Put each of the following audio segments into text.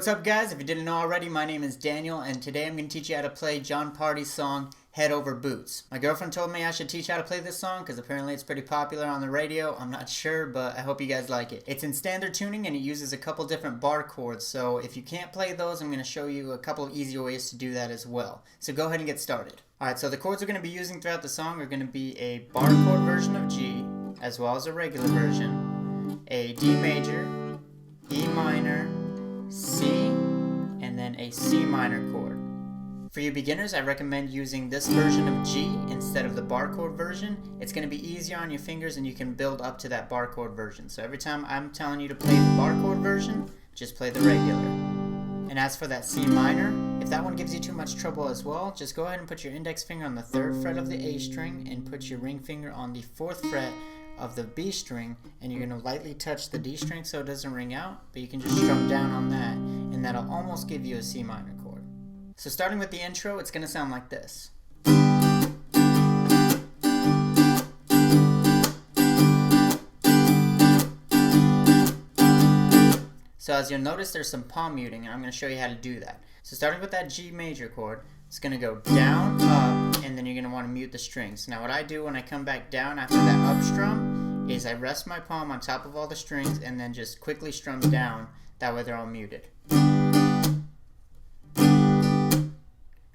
what's up guys? If you didn't know already, my name is Daniel and today I'm going to teach you how to play Jon Pardi's song Head Over Boots. My girlfriend told me I should teach how to play this song because apparently it's pretty popular on the radio. I'm not sure, but I hope you guys like it. It's in standard tuning and it uses a couple different bar chords, so if you can't play those, I'm going to show you a couple of easier ways to do that as well. So go ahead and get started. Alright, so the chords we're going to be using throughout the song are going to be a bar chord version of G, as well as a regular version, a D major, E minor, C, and then a C minor chord. For you beginners, I recommend using this version of G instead of the bar chord version. It's going to be easier on your fingers and you can build up to that bar chord version. So every time I'm telling you to play the bar chord version, just play the regular. And as for that C minor, if that one gives you too much trouble as well, just go ahead and put your index finger on the 3rd fret of the A string and put your ring finger on the 4th fret of the B string, and you're going to lightly touch the D string so it doesn't ring out, but you can just strum down on that and that'll almost give you a C minor chord. So starting with the intro, it's going to sound like this. So as you'll notice, there's some palm muting and I'm going to show you how to do that. So starting with that G major chord, it's going to go down, up, and then you're going to want to mute the strings. Now what I do when I come back down after that up strum is I rest my palm on top of all the strings and then just quickly strum down. That way they're all muted.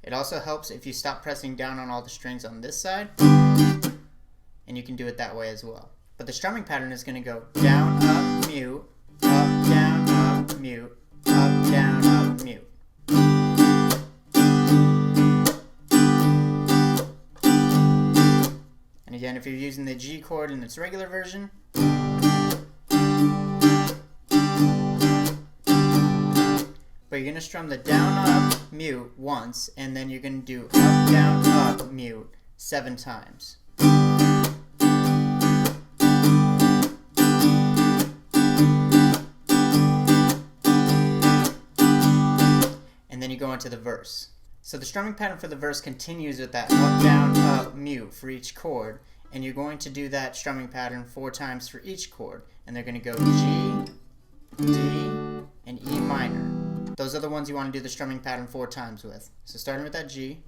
It also helps if you stop pressing down on all the strings on this side, and you can do it that way as well. But the strumming pattern is going to go down, up, mute, up, down, up, mute, up, down, up, mute. And again, if you're using the G chord in its regular version, but you're going to strum the down, up, mute once, and then you're going to do up, down, up, mute 7 times. And then you go into the verse. So the strumming pattern for the verse continues with that up, down, up, mute for each chord, and you're going to do that strumming pattern 4 times for each chord, and they're going to go G, D, and E minor. Those are the ones you want to do the strumming pattern 4 times with. So starting with that G,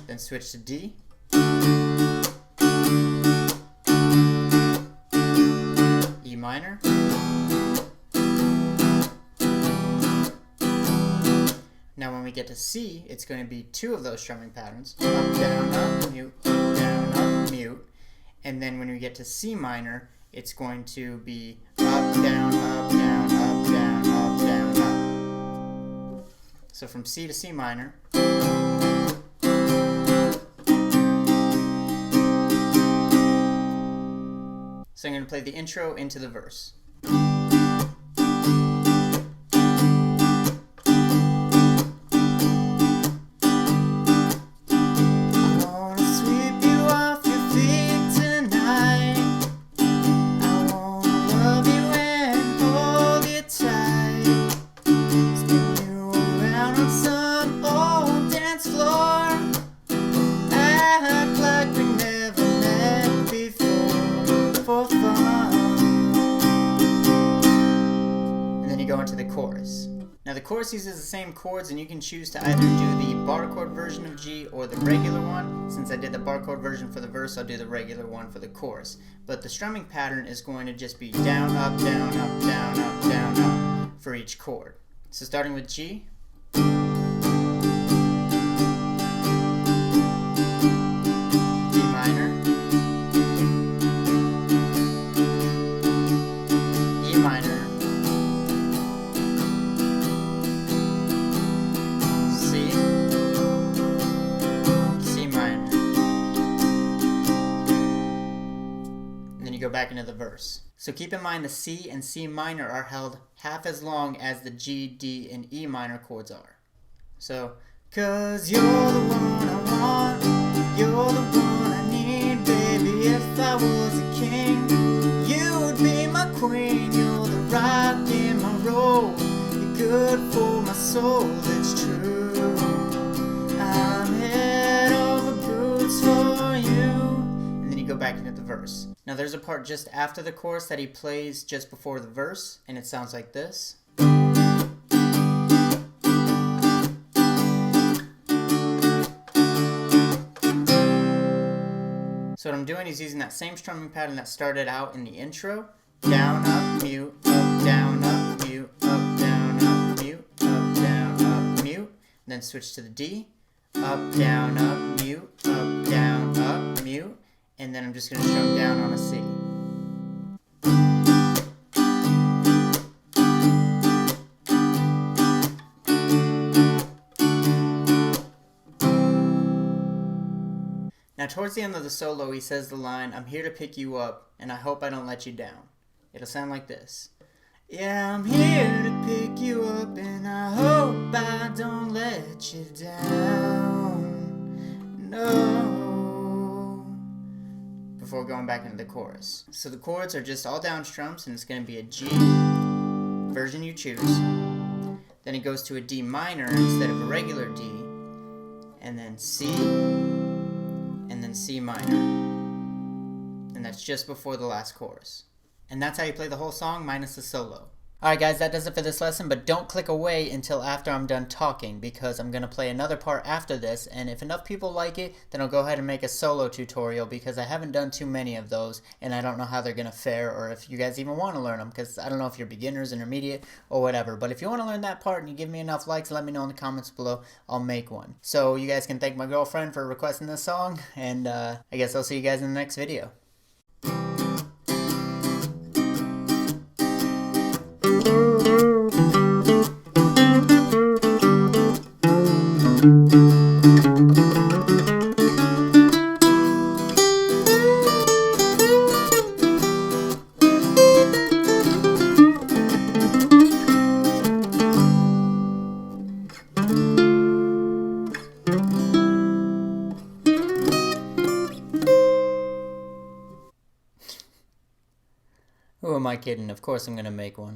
then switch to D, E minor, now when we get to C, it's going to be 2 of those strumming patterns, up, down, mute, and then when we get to C minor, it's going to be up, down, up, down, up, down, up, down, up. So from C to C minor. So I'm going to play the intro into the verse. Go into the chorus. Now the chorus uses the same chords and you can choose to either do the bar chord version of G or the regular one. Since I did the bar chord version for the verse, I'll do the regular one for the chorus. But the strumming pattern is going to just be down, up, down, up, down, up, down, up for each chord. So starting with G, D minor, E minor, go back into the verse. So keep in mind the C and C minor are held half as long as the G, D, and E minor chords are. So, 'cause you're the one I want, you're the one I need, baby. If I was a king, you would be my queen. You're the rock in my roll, you're good for my soul, it's true. I'm head over boots for you. And then you go back into the verse. Now there's a part just after the chorus that he plays just before the verse, and it sounds like this. So what I'm doing is using that same strumming pattern that started out in the intro. Down, up, mute, up, down, up, mute, up, down, up, mute, up, down, up, mute. Then switch to the D. Up, down, up, mute, up, down, up, mute. And then I'm just going to strum down on a C. Now towards the end of the solo he says the line, "I'm here to pick you up, and I hope I don't let you down." It'll sound like this. Yeah, I'm here to pick you up, and I hope I don't let you down. No. Before going back into the chorus. So the chords are just all down strums, and it's going to be a G, version you choose. Then it goes to a D minor instead of a regular D, and then C, and then C minor. And that's just before the last chorus. And that's how you play the whole song minus the solo. Alright guys, that does it for this lesson, but don't click away until after I'm done talking, because I'm going to play another part after this, and if enough people like it, then I'll go ahead and make a solo tutorial, because I haven't done too many of those, and I don't know how they're going to fare, or if you guys even want to learn them, because I don't know if you're beginners, intermediate, or whatever. But if you want to learn that part and you give me enough likes, let me know in the comments below, I'll make one. So you guys can thank my girlfriend for requesting this song, and I guess I'll see you guys in the next video. Who am I kidding? Of course I'm going to make one.